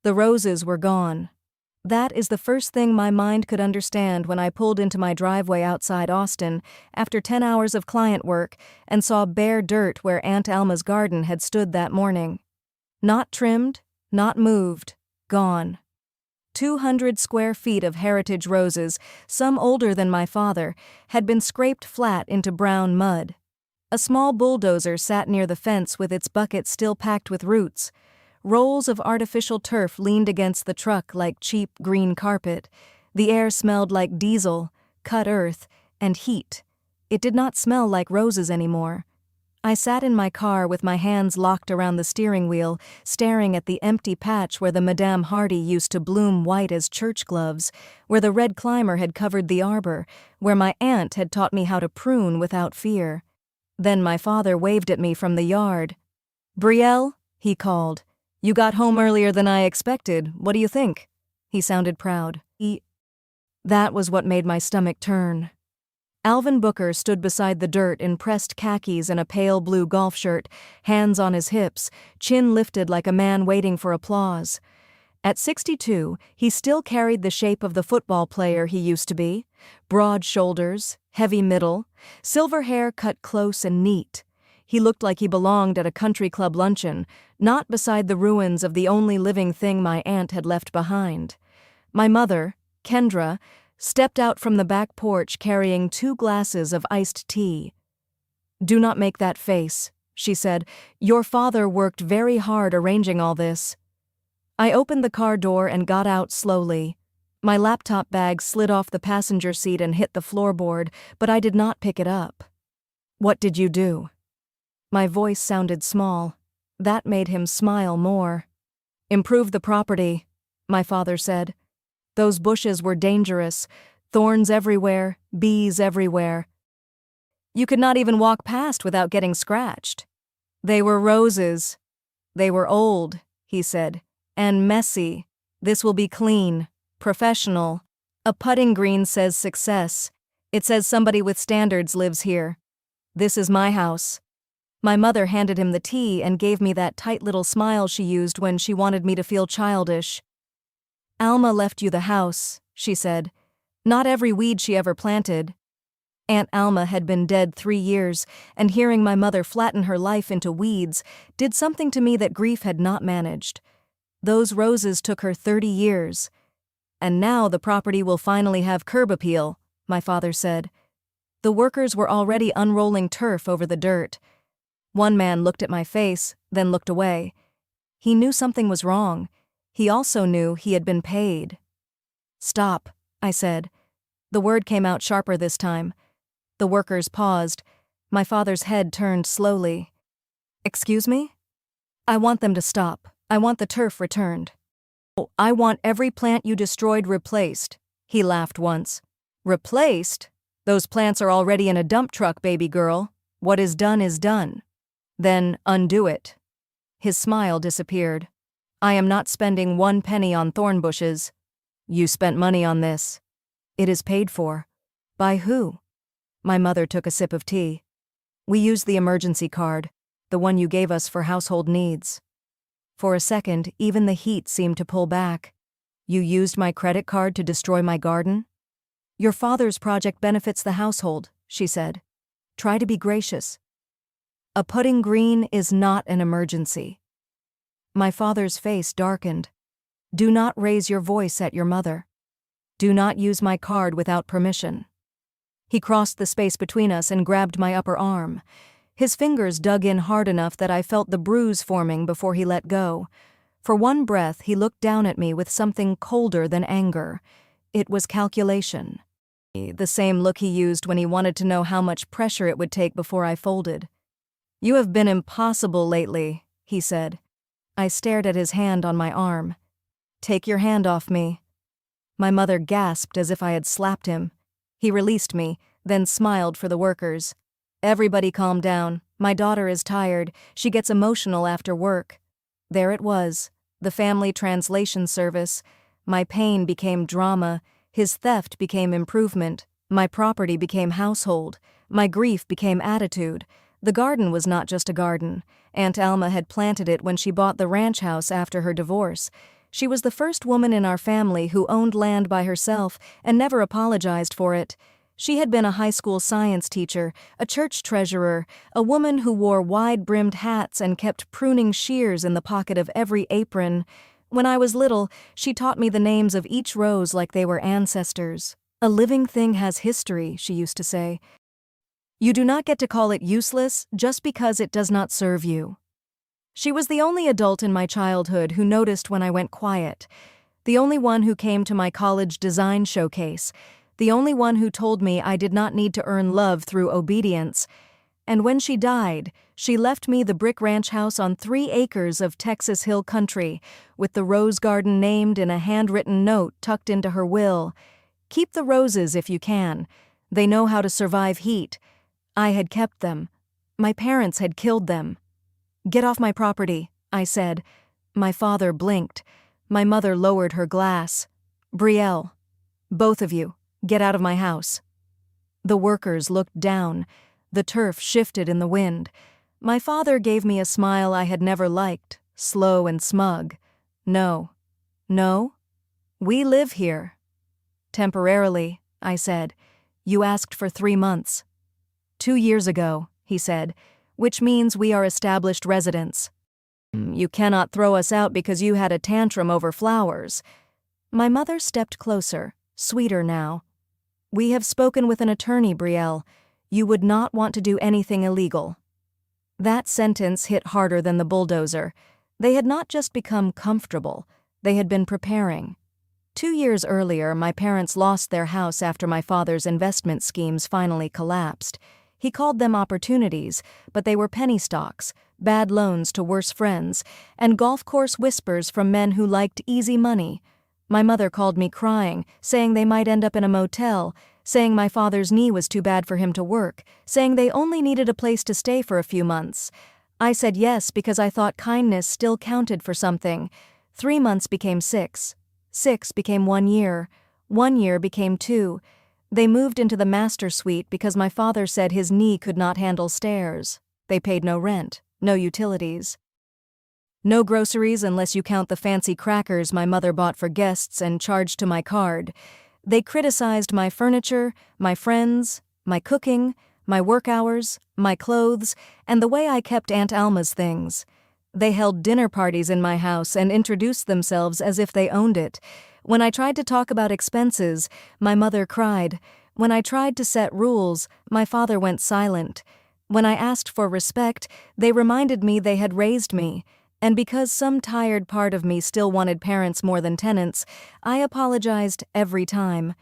The roses were gone. That is the first thing my mind could understand when I pulled into my driveway outside Austin after 10 hours of client work and saw bare dirt where Aunt Alma's garden had stood that morning. Not trimmed, not moved, gone. 200 square feet of heritage roses, some older than my father, had been scraped flat into brown mud. A small bulldozer sat near the fence with its bucket still packed with roots. Rolls of artificial turf leaned against the truck like cheap green carpet. The air smelled like diesel, cut earth, and heat. It did not smell like roses anymore. I sat in my car with my hands locked around the steering wheel, staring at the empty patch where the Madame Hardy used to bloom white as church gloves, where the red climber had covered the arbor, where my aunt had taught me how to prune without fear. Then my father waved at me from the yard. "Brielle," he called. "You got home earlier than I expected. What do you think?" He sounded proud. That was what made my stomach turn. Alvin Booker stood beside the dirt in pressed khakis and a pale blue golf shirt, hands on his hips, chin lifted like a man waiting for applause. At 62, he still carried the shape of the football player he used to be. Broad shoulders, heavy middle, silver hair cut close and neat. He looked like he belonged at a country club luncheon, not beside the ruins of the only living thing my aunt had left behind. My mother, Kendra, stepped out from the back porch carrying 2 glasses of iced tea. "Do not make that face," she said. "Your father worked very hard arranging all this." I opened the car door and got out slowly. My laptop bag slid off the passenger seat and hit the floorboard, but I did not pick it up. "What did you do?" My voice sounded small. That made him smile more. "Improve the property," my father said. "Those bushes were dangerous, thorns everywhere, bees everywhere. You could not even walk past without getting scratched. They were roses. They were old," he said, "and messy. This will be clean, professional. A putting green says success. It says somebody with standards lives here. This is my house." My mother handed him the tea and gave me that tight little smile she used when she wanted me to feel childish. "Alma left you the house," she said. "Not every weed she ever planted." Aunt Alma had been dead 3 years, and hearing my mother flatten her life into weeds did something to me that grief had not managed. Those roses took her 30 years. "And now the property will finally have curb appeal," my father said. The workers were already unrolling turf over the dirt. One man looked at my face, then looked away. He knew something was wrong. He also knew he had been paid. "Stop," I said. The word came out sharper this time. The workers paused. My father's head turned slowly. "Excuse me?" "I want them to stop. I want the turf returned." "Oh, I want every plant you destroyed replaced," he laughed once. "Replaced? Those plants are already in a dump truck, baby girl. What is done is done." "Then undo it." His smile disappeared. "I am not spending 1 penny on thorn bushes." "You spent money on this." "It is paid for." "By who?" My mother took a sip of tea. "We used the emergency card, the one you gave us for household needs." For a second, even the heat seemed to pull back. "You used my credit card to destroy my garden?" "Your father's project benefits the household," she said. "Try to be gracious." A putting green is not an emergency. My father's face darkened. "Do not raise your voice at your mother. Do not use my card without permission." He crossed the space between us and grabbed my upper arm. His fingers dug in hard enough that I felt the bruise forming before he let go. For one breath, he looked down at me with something colder than anger. It was calculation. The same look he used when he wanted to know how much pressure it would take before I folded. "You have been impossible lately," he said. I stared at his hand on my arm. "Take your hand off me." My mother gasped as if I had slapped him. He released me, then smiled for the workers. "Everybody calm down. My daughter is tired. She gets emotional after work." There it was, the family translation service. My pain became drama. His theft became improvement. My property became household. My grief became attitude. The garden was not just a garden. Aunt Alma had planted it when she bought the ranch house after her divorce. She was the first woman in our family who owned land by herself and never apologized for it. She had been a high school science teacher, a church treasurer, a woman who wore wide-brimmed hats and kept pruning shears in the pocket of every apron. When I was little, she taught me the names of each rose like they were ancestors. "A living thing has history," she used to say. "You do not get to call it useless just because it does not serve you." She was the only adult in my childhood who noticed when I went quiet, the only one who came to my college design showcase, the only one who told me I did not need to earn love through obedience. And when she died, she left me the brick ranch house on 3 acres of Texas Hill country, with the rose garden named in a handwritten note tucked into her will. "Keep the roses if you can. They know how to survive heat." I had kept them. My parents had killed them. "Get off my property," I said. My father blinked. My mother lowered her glass. "Brielle, both of you, get out of my house." The workers looked down. The turf shifted in the wind. My father gave me a smile I had never liked, slow and smug. "No. No? We live here." "Temporarily," I said. "You asked for 3 months." "2 years ago," he said, "which means we are established residents." "You cannot throw us out because you had a tantrum over flowers." My mother stepped closer, sweeter now. "We have spoken with an attorney, Brielle. You would not want to do anything illegal." That sentence hit harder than the bulldozer. They had not just become comfortable, they had been preparing. 2 years earlier, my parents lost their house after my father's investment schemes finally collapsed. He called them opportunities, but they were penny stocks, bad loans to worse friends, and golf course whispers from men who liked easy money. My mother called me crying, saying they might end up in a motel, saying my father's knee was too bad for him to work, saying they only needed a place to stay for a few months. I said yes because I thought kindness still counted for something. 3 months became 6. 6 became 1 year. 1 year became 2. They moved into the master suite because my father said his knee could not handle stairs. They paid no rent, no utilities. No groceries unless you count the fancy crackers my mother bought for guests and charged to my card. They criticized my furniture, my friends, my cooking, my work hours, my clothes, and the way I kept Aunt Alma's things. They held dinner parties in my house and introduced themselves as if they owned it. When I tried to talk about expenses, my mother cried. When I tried to set rules, my father went silent. When I asked for respect, they reminded me they had raised me. And because some tired part of me still wanted parents more than tenants, I apologized every time.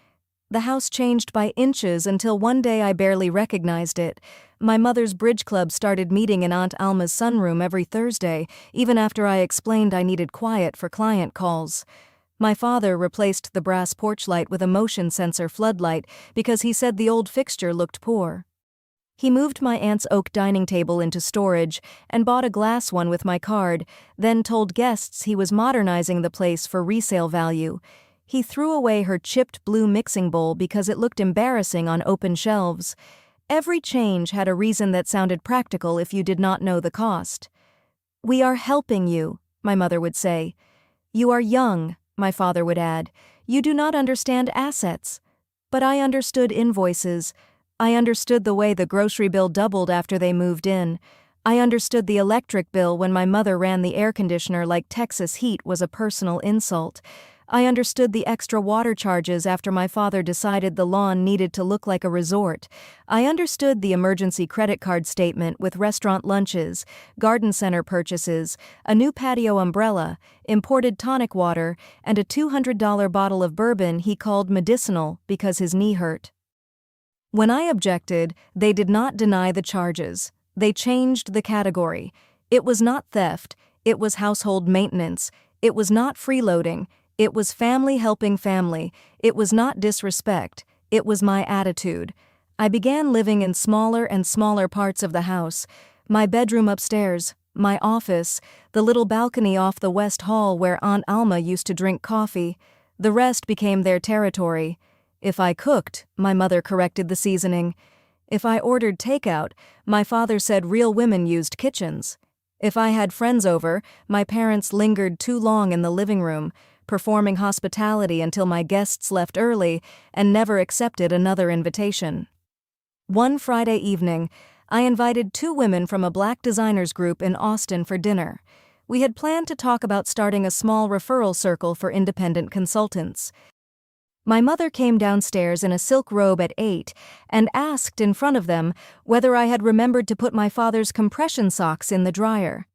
The house changed by inches until one day I barely recognized it. My mother's bridge club started meeting in Aunt Alma's sunroom every Thursday, even after I explained I needed quiet for client calls. My father replaced the brass porch light with a motion sensor floodlight because he said the old fixture looked poor. He moved my aunt's oak dining table into storage and bought a glass one with my card, then told guests he was modernizing the place for resale value. He threw away her chipped blue mixing bowl because it looked embarrassing on open shelves. Every change had a reason that sounded practical if you did not know the cost. "We are helping you," my mother would say. "You are young," my father would add. "You do not understand assets." But I understood invoices. I understood the way the grocery bill doubled after they moved in. I understood the electric bill when my mother ran the air conditioner like Texas heat was a personal insult. I understood the extra water charges after my father decided the lawn needed to look like a resort. I understood the emergency credit card statement with restaurant lunches, garden center purchases, a new patio umbrella, imported tonic water, and a $200 bottle of bourbon he called medicinal because his knee hurt. When I objected, they did not deny the charges. They changed the category. It was not theft. It was household maintenance. It was not freeloading. It was family helping family. It was not disrespect. It was my attitude. I began living in smaller and smaller parts of the house. My bedroom upstairs, my office, the little balcony off the west hall where Aunt Alma used to drink coffee. The rest became their territory. If I cooked, my mother corrected the seasoning. If I ordered takeout, my father said real women used kitchens. If I had friends over, my parents lingered too long in the living room, performing hospitality until my guests left early and never accepted another invitation. One Friday evening, I invited 2 women from a Black designers group in Austin for dinner. We had planned to talk about starting a small referral circle for independent consultants. My mother came downstairs in a silk robe at 8 and asked in front of them whether I had remembered to put my father's compression socks in the dryer.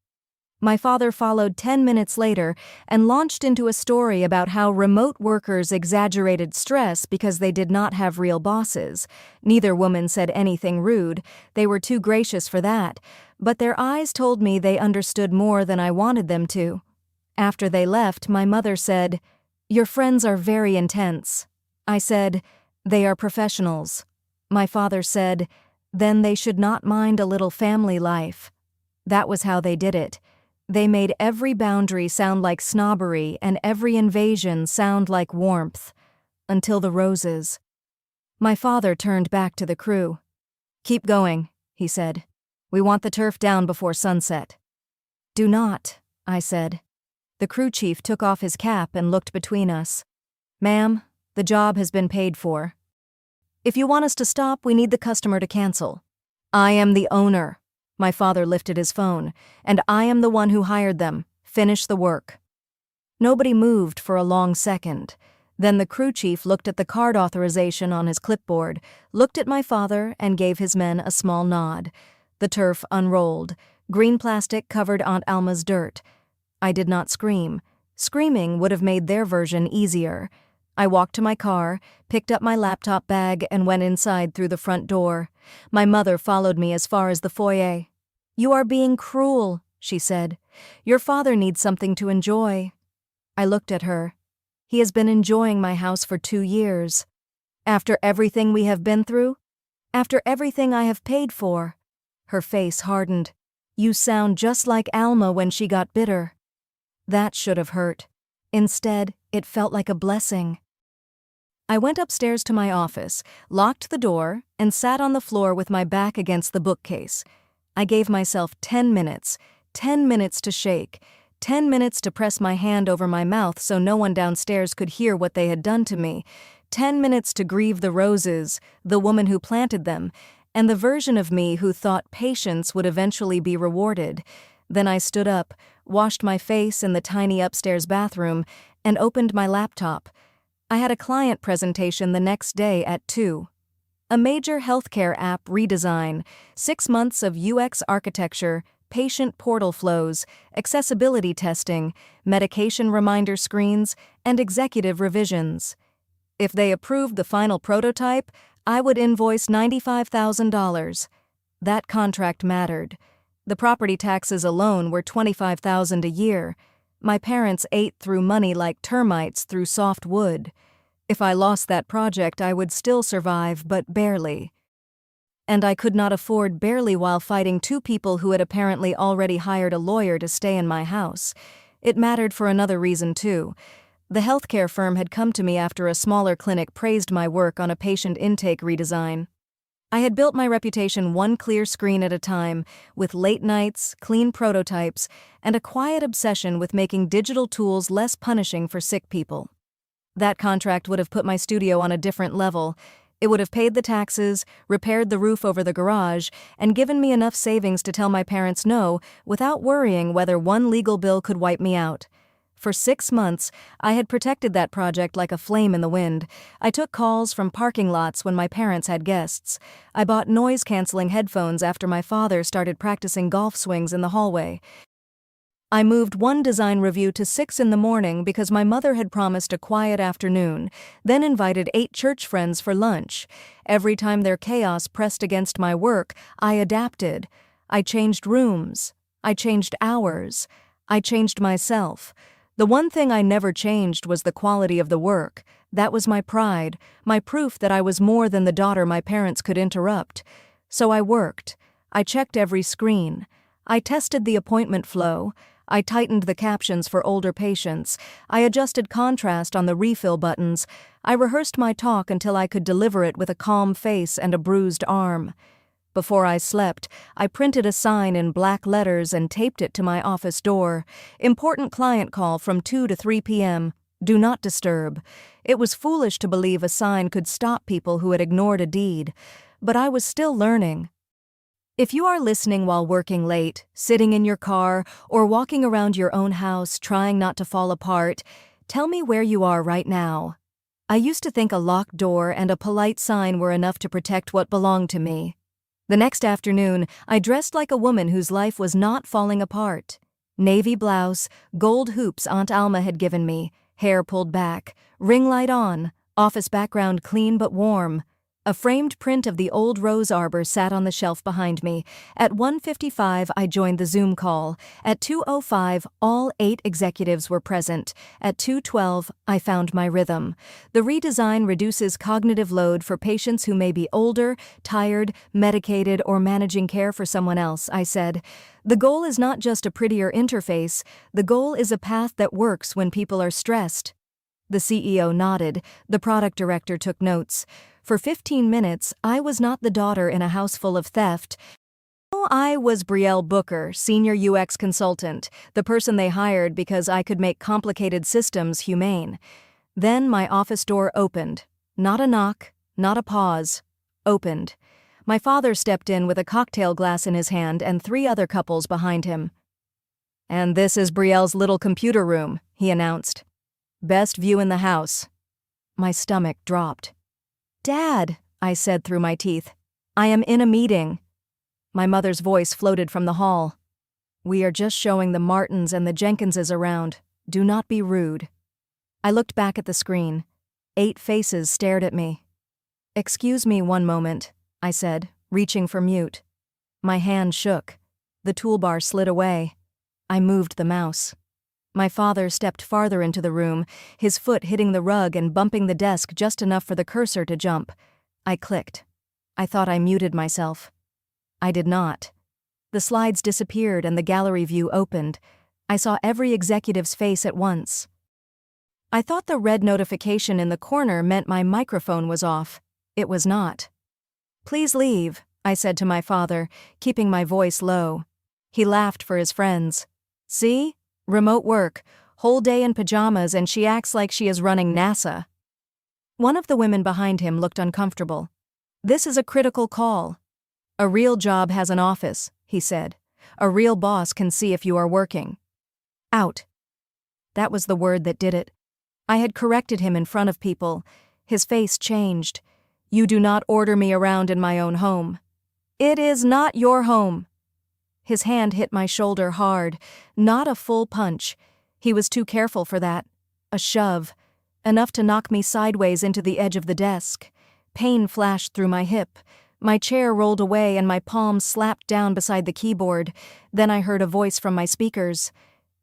My father followed 10 minutes later and launched into a story about how remote workers exaggerated stress because they did not have real bosses. Neither woman said anything rude, they were too gracious for that, but their eyes told me they understood more than I wanted them to. After they left, my mother said, "Your friends are very intense." I said, "They are professionals." My father said, "Then they should not mind a little family life." That was how they did it. They made every boundary sound like snobbery and every invasion sound like warmth. Until the roses. My father turned back to the crew. "Keep going," he said. "We want the turf down before sunset." "Do not," I said. The crew chief took off his cap and looked between us. "Ma'am, the job has been paid for. If you want us to stop, we need the customer to cancel." "I am the owner." My father lifted his phone. "And I am the one who hired them. Finish the work." Nobody moved for a long second. Then the crew chief looked at the card authorization on his clipboard, looked at my father, and gave his men a small nod. The turf unrolled. Green plastic covered Aunt Alma's dirt. I did not scream. Screaming would have made their version easier. I walked to my car, picked up my laptop bag, and went inside through the front door. My mother followed me as far as the foyer. "You are being cruel," she said. "Your father needs something to enjoy." I looked at her. "He has been enjoying my house for 2 years. After everything we have been through? After everything I have paid for?" Her face hardened. "You sound just like Alma when she got bitter." That should have hurt. Instead, it felt like a blessing. I went upstairs to my office, locked the door, and sat on the floor with my back against the bookcase. I gave myself 10 minutes to shake, 10 minutes to press my hand over my mouth so no one downstairs could hear what they had done to me, 10 minutes to grieve the roses, the woman who planted them, and the version of me who thought patience would eventually be rewarded. Then I stood up, washed my face in the tiny upstairs bathroom, and opened my laptop. I had a client presentation the next day at 2. A major healthcare app redesign, 6 months of UX architecture, patient portal flows, accessibility testing, medication reminder screens, and executive revisions. If they approved the final prototype, I would invoice $95,000. That contract mattered. The property taxes alone were $25,000 a year. My parents ate through money like termites through soft wood. If I lost that project, I would still survive, but barely. And I could not afford barely while fighting 2 people who had apparently already hired a lawyer to stay in my house. It mattered for another reason, too. The healthcare firm had come to me after a smaller clinic praised my work on a patient intake redesign. I had built my reputation one clear screen at a time, with late nights, clean prototypes, and a quiet obsession with making digital tools less punishing for sick people. That contract would have put my studio on a different level. It would have paid the taxes, repaired the roof over the garage, and given me enough savings to tell my parents no without worrying whether one legal bill could wipe me out. For 6 months, I had protected that project like a flame in the wind. I took calls from parking lots when my parents had guests. I bought noise-canceling headphones after my father started practicing golf swings in the hallway. I moved one design review to 6 in the morning because my mother had promised a quiet afternoon, then invited 8 church friends for lunch. Every time their chaos pressed against my work, I adapted. I changed rooms. I changed hours. I changed myself. The one thing I never changed was the quality of the work. That was my pride, my proof that I was more than the daughter my parents could interrupt. So I worked. I checked every screen. I tested the appointment flow. I tightened the captions for older patients. I adjusted contrast on the refill buttons. I rehearsed my talk until I could deliver it with a calm face and a bruised arm. Before I slept, I printed a sign in black letters and taped it to my office door. Important client call from 2 to 3 p.m. Do not disturb. It was foolish to believe a sign could stop people who had ignored a deed, but I was still learning. If you are listening while working late, sitting in your car, or walking around your own house trying not to fall apart, tell me where you are right now. I used to think a locked door and a polite sign were enough to protect what belonged to me. The next afternoon, I dressed like a woman whose life was not falling apart. Navy blouse, gold hoops Aunt Alma had given me, hair pulled back, ring light on, office background clean but warm. A framed print of the old rose arbor sat on the shelf behind me. At 1:55, I joined the Zoom call. At 2:05, all 8 executives were present. At 2:12, I found my rhythm. The redesign reduces cognitive load for patients who may be older, tired, medicated, or managing care for someone else, I said. The goal is not just a prettier interface. The goal is a path that works when people are stressed. The CEO nodded. The product director took notes. For 15 minutes, I was not the daughter in a house full of theft. I was Brielle Booker, senior UX consultant, the person they hired because I could make complicated systems humane. Then my office door opened. Not a knock, not a pause. Opened. My father stepped in with a cocktail glass in his hand and 3 other couples behind him. "And this is Brielle's little computer room," he announced. "Best view in the house." My stomach dropped. "Dad," I said through my teeth, "I am in a meeting." My mother's voice floated from the hall. "We are just showing the Martins and the Jenkinses around. Do not be rude." I looked back at the screen. 8 faces stared at me. "Excuse me one moment," I said, reaching for mute. My hand shook. The toolbar slid away. I moved the mouse. My father stepped farther into the room, his foot hitting the rug and bumping the desk just enough for the cursor to jump. I clicked. I thought I muted myself. I did not. The slides disappeared and the gallery view opened. I saw every executive's face at once. I thought the red notification in the corner meant my microphone was off. It was not. "Please leave," I said to my father, keeping my voice low. He laughed for his friends. "See? Remote work, whole day in pajamas, and she acts like she is running NASA." One of the women behind him looked uncomfortable. "This is a critical call." "A real job has an office," he said. "A real boss can see if you are working." Out. That was the word that did it. I had corrected him in front of people. His face changed. "You do not order me around in my own home." "It is not your home." His hand hit my shoulder hard, not a full punch. He was too careful for that. A shove, enough to knock me sideways into the edge of the desk. Pain flashed through my hip. My chair rolled away and my palms slapped down beside the keyboard. Then I heard a voice from my speakers.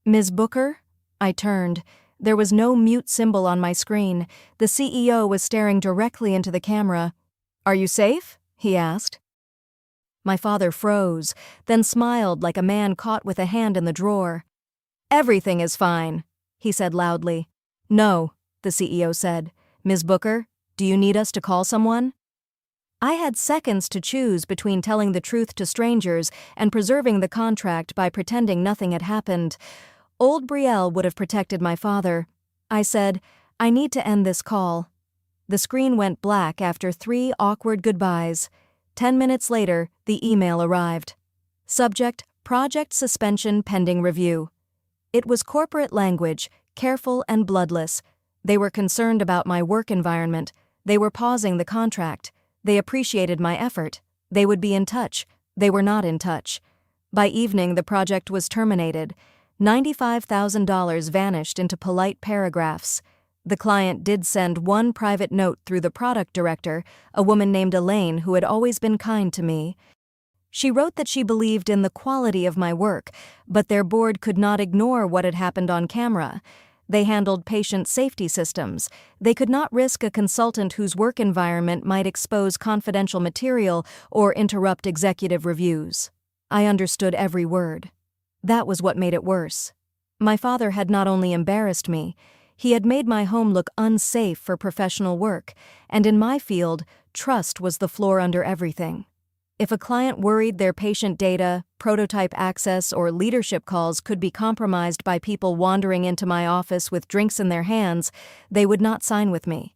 "Ms. Booker?" I turned. There was no mute symbol on my screen. The CEO was staring directly into the camera. "Are you safe?" he asked. My father froze, then smiled like a man caught with a hand in the drawer. "Everything is fine," he said loudly. "No," the CEO said. "Ms. Booker, do you need us to call someone?" I had seconds to choose between telling the truth to strangers and preserving the contract by pretending nothing had happened. Old Brielle would have protected my father. I said, "I need to end this call." The screen went black after 3 awkward goodbyes. 10 minutes later, the email arrived. Subject: Project suspension pending review. It was corporate language, careful and bloodless. They were concerned about my work environment. They were pausing the contract. They appreciated my effort. They would be in touch. They were not in touch. By evening, the project was terminated. $95,000 vanished into polite paragraphs. The client did send one private note through the product director, a woman named Elaine who had always been kind to me. She wrote that she believed in the quality of my work, but their board could not ignore what had happened on camera. They handled patient safety systems. They could not risk a consultant whose work environment might expose confidential material or interrupt executive reviews. I understood every word. That was what made it worse. My father had not only embarrassed me, he had made my home look unsafe for professional work, and in my field, trust was the floor under everything. If a client worried their patient data, prototype access, or leadership calls could be compromised by people wandering into my office with drinks in their hands, they would not sign with me.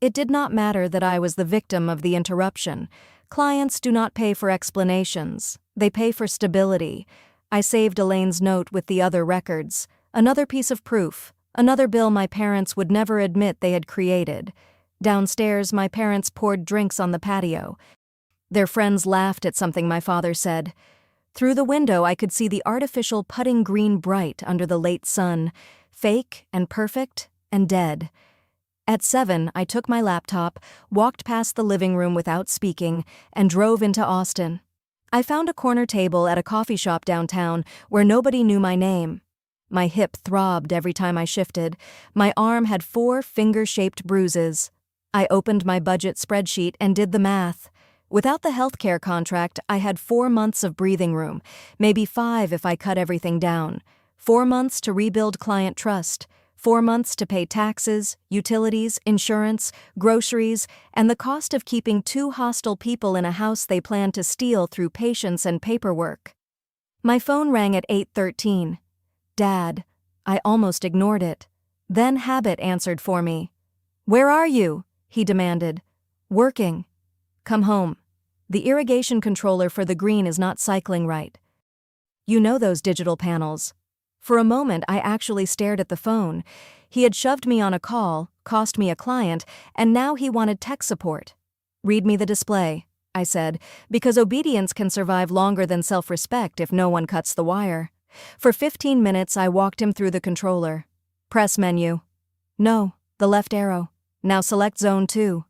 It did not matter that I was the victim of the interruption. Clients do not pay for explanations. They pay for stability. I saved Elaine's note with the other records. Another piece of proof. Another bill my parents would never admit they had created. Downstairs, my parents poured drinks on the patio. Their friends laughed at something my father said. Through the window, I could see the artificial putting green bright under the late sun, fake and perfect and dead. At 7, I took my laptop, walked past the living room without speaking, and drove into Austin. I found a corner table at a coffee shop downtown where nobody knew my name. My hip throbbed every time I shifted. My arm had 4 finger-shaped bruises. I opened my budget spreadsheet and did the math. Without the healthcare contract, I had 4 months of breathing room, maybe 5 if I cut everything down. 4 months to rebuild client trust. 4 months to pay taxes, utilities, insurance, groceries, and the cost of keeping 2 hostile people in a house they plan to steal through patience and paperwork. My phone rang at 8:13. Dad. I almost ignored it. Then habit answered for me. "Where are you?" he demanded. "Working." "Come home. The irrigation controller for the green is not cycling right." "You know those digital panels." For a moment, I actually stared at the phone. He had shoved me on a call, cost me a client, and now he wanted tech support. "Read me the display," I said, because obedience can survive longer than self-respect if no one cuts the wire. For 15 minutes, I walked him through the controller. "Press menu." "No, the left arrow." "Now select zone 2.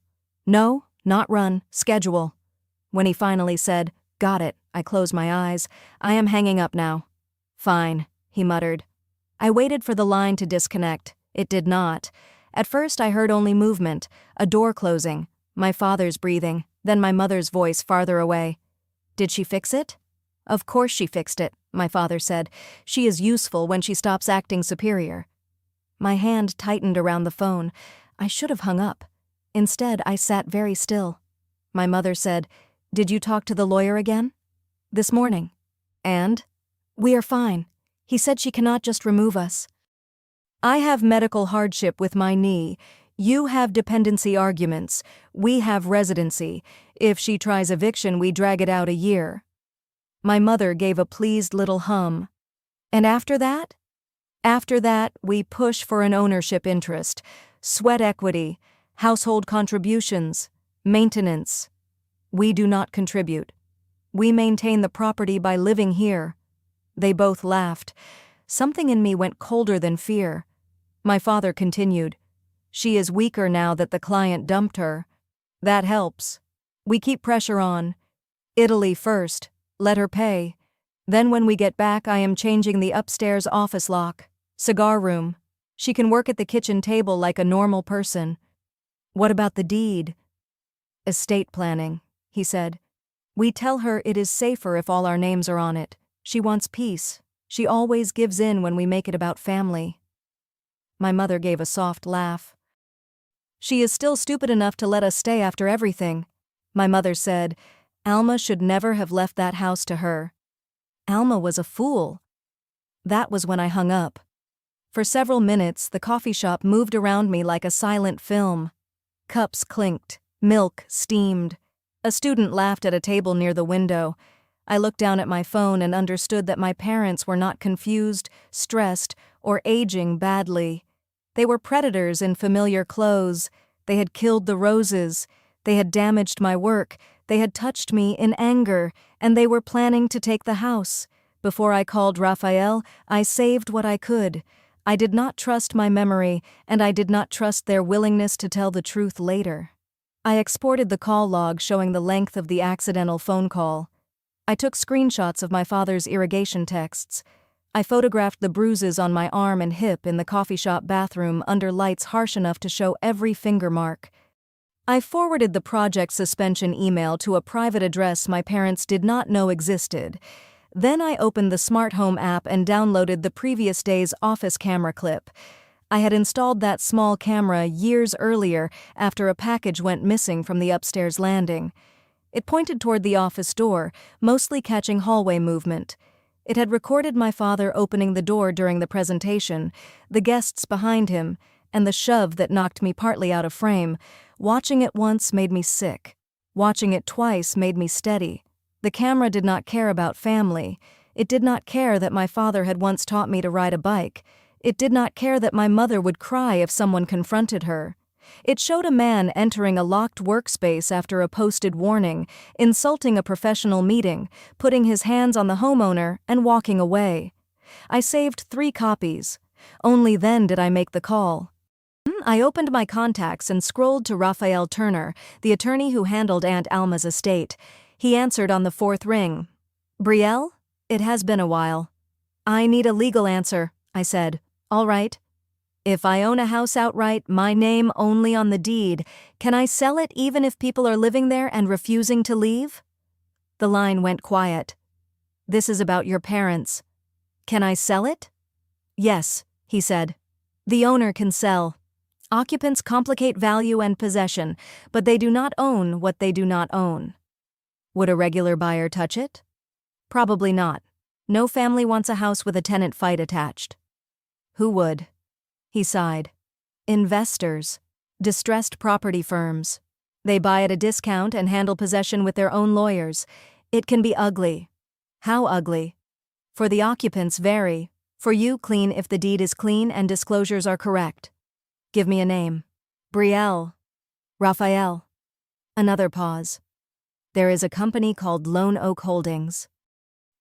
"No, not run, schedule." When he finally said, "Got it," I closed my eyes. "I am hanging up now." "Fine," he muttered. I waited for the line to disconnect. It did not. At first I heard only movement, a door closing, my father's breathing, then my mother's voice farther away. "Did she fix it?" "Of course she fixed it," my father said. "She is useful when she stops acting superior." My hand tightened around the phone. I should have hung up. Instead, I sat very still. My mother said, "Did you talk to the lawyer again?" "This morning." "And?" "We are fine. He said she cannot just remove us." "I have medical hardship with my knee. You have dependency arguments. We have residency. If she tries eviction, we drag it out a year." My mother gave a pleased little hum. "And after that?" "After that, we push for an ownership interest, sweat equity, household contributions, maintenance. We do not contribute. We maintain the property by living here." They both laughed. Something in me went colder than fear. My father continued, "She is weaker now that the client dumped her. That helps. We keep pressure on. Italy first. Let her pay. Then when we get back, I am changing the upstairs office lock. Cigar room. She can work at the kitchen table like a normal person." "What about the deed?" "Estate planning," he said. "We tell her it is safer if all our names are on it. She wants peace. She always gives in when we make it about family." My mother gave a soft laugh. "She is still stupid enough to let us stay after everything." My mother said, "Alma should never have left that house to her." Alma was a fool. That was when I hung up. For several minutes, the coffee shop moved around me like a silent film. Cups clinked, milk steamed. A student laughed at a table near the window. I looked down at my phone and understood that my parents were not confused, stressed, or aging badly. They were predators in familiar clothes. They had killed the roses. They had damaged my work. They had touched me in anger, and they were planning to take the house. Before I called Raphael, I saved what I could. I did not trust my memory, and I did not trust their willingness to tell the truth later. I exported the call log showing the length of the accidental phone call. I took screenshots of my father's irrigation texts. I photographed the bruises on my arm and hip in the coffee shop bathroom under lights harsh enough to show every finger mark. I forwarded the project suspension email to a private address my parents did not know existed. Then I opened the smart home app and downloaded the previous day's office camera clip. I had installed that small camera years earlier after a package went missing from the upstairs landing. It pointed toward the office door, mostly catching hallway movement. It had recorded my father opening the door during the presentation, the guests behind him, and the shove that knocked me partly out of frame. Watching it once made me sick. Watching it twice made me steady. The camera did not care about family. It did not care that my father had once taught me to ride a bike. It did not care that my mother would cry if someone confronted her. It showed a man entering a locked workspace after a posted warning, insulting a professional meeting, putting his hands on the homeowner, and walking away. I saved 3 copies. Only then did I make the call. I opened my contacts and scrolled to Raphael Turner, the attorney who handled Aunt Alma's estate. He answered on the 4th ring. "Brielle? It has been a while." "I need a legal answer," I said. "All right. If I own a house outright, my name only on the deed, can I sell it even if people are living there and refusing to leave?" The line went quiet. "This is about your parents. Can I sell it?" "Yes," he said. "The owner can sell. Occupants complicate value and possession, but they do not own what they do not own." Would a regular buyer touch it? Probably not. No family wants a house with a tenant fight attached. Who would? He sighed. Investors. Distressed property firms. They buy at a discount and handle possession with their own lawyers. It can be ugly. How ugly? For the occupants vary. For you, clean if the deed is clean and disclosures are correct. Give me a name. Brielle. Raphael. Another pause. There is a company called Lone Oak Holdings.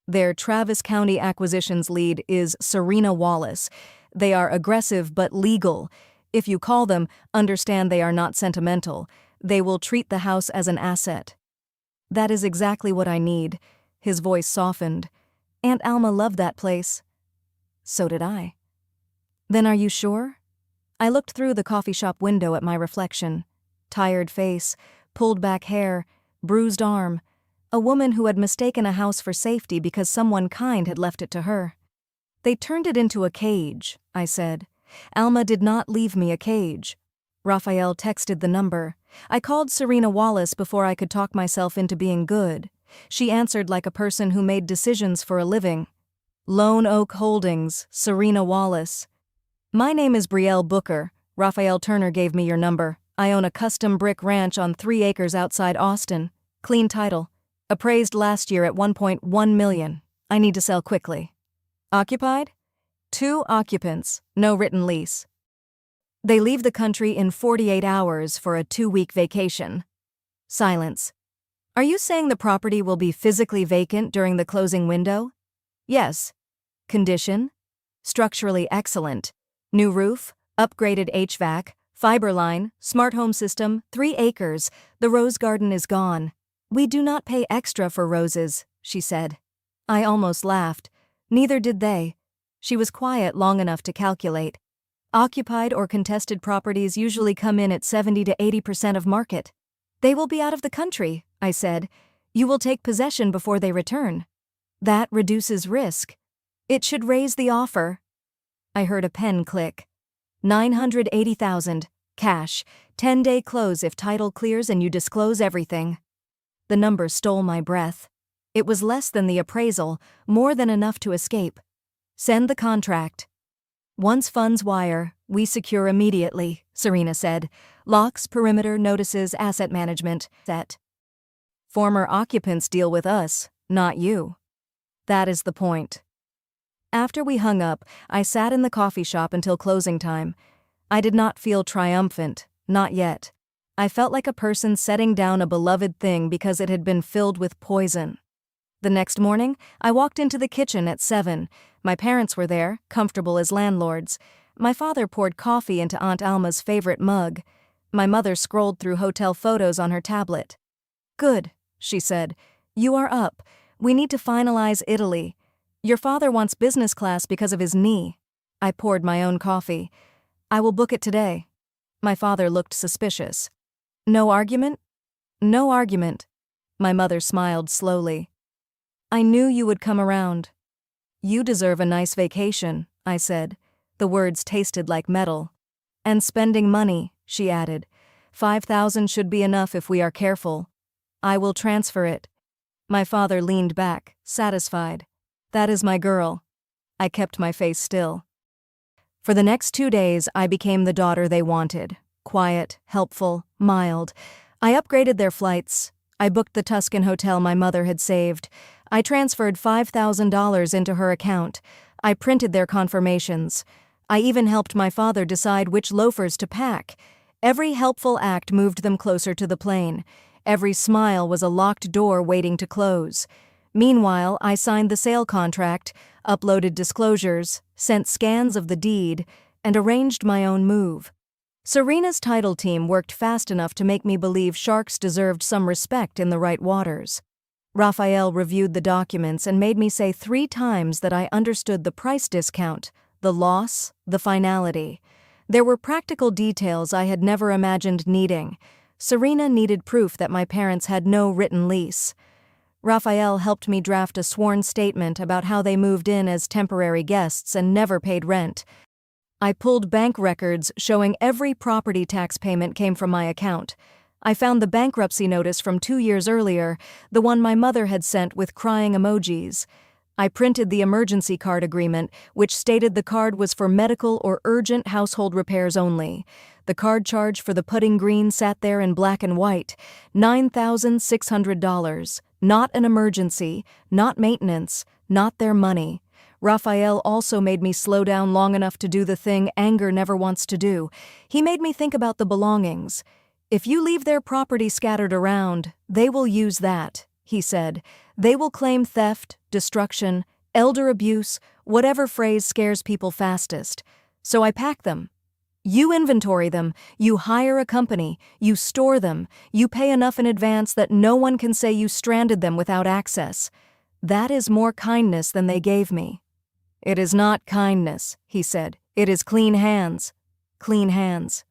Their Travis County acquisitions lead is Serena Wallace. They are aggressive but legal. If you call them, understand they are not sentimental. They will treat the house as an asset. That is exactly what I need. His voice softened. Aunt Alma loved that place. So did I. Then are you sure? I looked through the coffee shop window at my reflection. Tired face, pulled back hair, bruised arm. A woman who had mistaken a house for safety because someone kind had left it to her. They turned it into a cage, I said. Alma did not leave me a cage. Raphael texted the number. I called Serena Wallace before I could talk myself into being good. She answered like a person who made decisions for a living. Lone Oak Holdings, Serena Wallace. My name is Brielle Booker. Raphael Turner gave me your number. I own a custom brick ranch on 3 acres outside Austin. Clean title. Appraised last year at $1.1 million. I need to sell quickly. Occupied? 2 occupants, no written lease. They leave the country in 48 hours for a 2-week vacation. Silence. Are you saying the property will be physically vacant during the closing window? Yes. Condition? Structurally excellent. New roof, upgraded HVAC, fiber line, smart home system, 3 acres. The rose garden is gone. We do not pay extra for roses, she said. I almost laughed. Neither did they. She was quiet long enough to calculate. Occupied or contested properties usually come in at 70 to 80% of market. They will be out of the country, I said. You will take possession before they return. That reduces risk. It should raise the offer. I heard a pen click. $980,000, cash, 10-day close if title clears and you disclose everything. The number stole my breath. It was less than the appraisal, more than enough to escape. Send the contract. Once funds wire, we secure immediately, Serena said. Locks, perimeter, notices, asset management, set. Former occupants deal with us, not you. That is the point. After we hung up, I sat in the coffee shop until closing time. I did not feel triumphant, not yet. I felt like a person setting down a beloved thing because it had been filled with poison. The next morning, I walked into the kitchen at 7. My parents were there, comfortable as landlords. My father poured coffee into Aunt Alma's favorite mug. My mother scrolled through hotel photos on her tablet. Good, she said. You are up. We need to finalize Italy. Your father wants business class because of his knee. I poured my own coffee. I will book it today. My father looked suspicious. No argument? No argument. My mother smiled slowly. I knew you would come around. You deserve a nice vacation, I said. The words tasted like metal. And spending money, she added. 5,000 should be enough if we are careful. I will transfer it. My father leaned back, satisfied. That is my girl. I kept my face still. For the next 2 days, I became the daughter they wanted. Quiet, helpful, mild. I upgraded their flights. I booked the Tuscan hotel my mother had saved. I transferred $5,000 into her account. I printed their confirmations. I even helped my father decide which loafers to pack. Every helpful act moved them closer to the plane. Every smile was a locked door waiting to close. Meanwhile, I signed the sale contract, uploaded disclosures, sent scans of the deed, and arranged my own move. Serena's title team worked fast enough to make me believe sharks deserved some respect in the right waters. Raphael reviewed the documents and made me say 3 times that I understood the price discount, the loss, the finality. There were practical details I had never imagined needing. Serena needed proof that my parents had no written lease. Raphael helped me draft a sworn statement about how they moved in as temporary guests and never paid rent. I pulled bank records showing every property tax payment came from my account. I found the bankruptcy notice from 2 years earlier, the one my mother had sent with crying emojis. I printed the emergency card agreement, which stated the card was for medical or urgent household repairs only. The card charge for the putting green sat there in black and white, $9,600. Not an emergency, not maintenance, not their money. Raphael also made me slow down long enough to do the thing anger never wants to do. He made me think about the belongings. If you leave their property scattered around, they will use that, he said. They will claim theft, destruction, elder abuse, whatever phrase scares people fastest. So I pack them. You inventory them, you hire a company, you store them, you pay enough in advance that no one can say you stranded them without access. That is more kindness than they gave me. It is not kindness, he said. It is clean hands. Clean hands.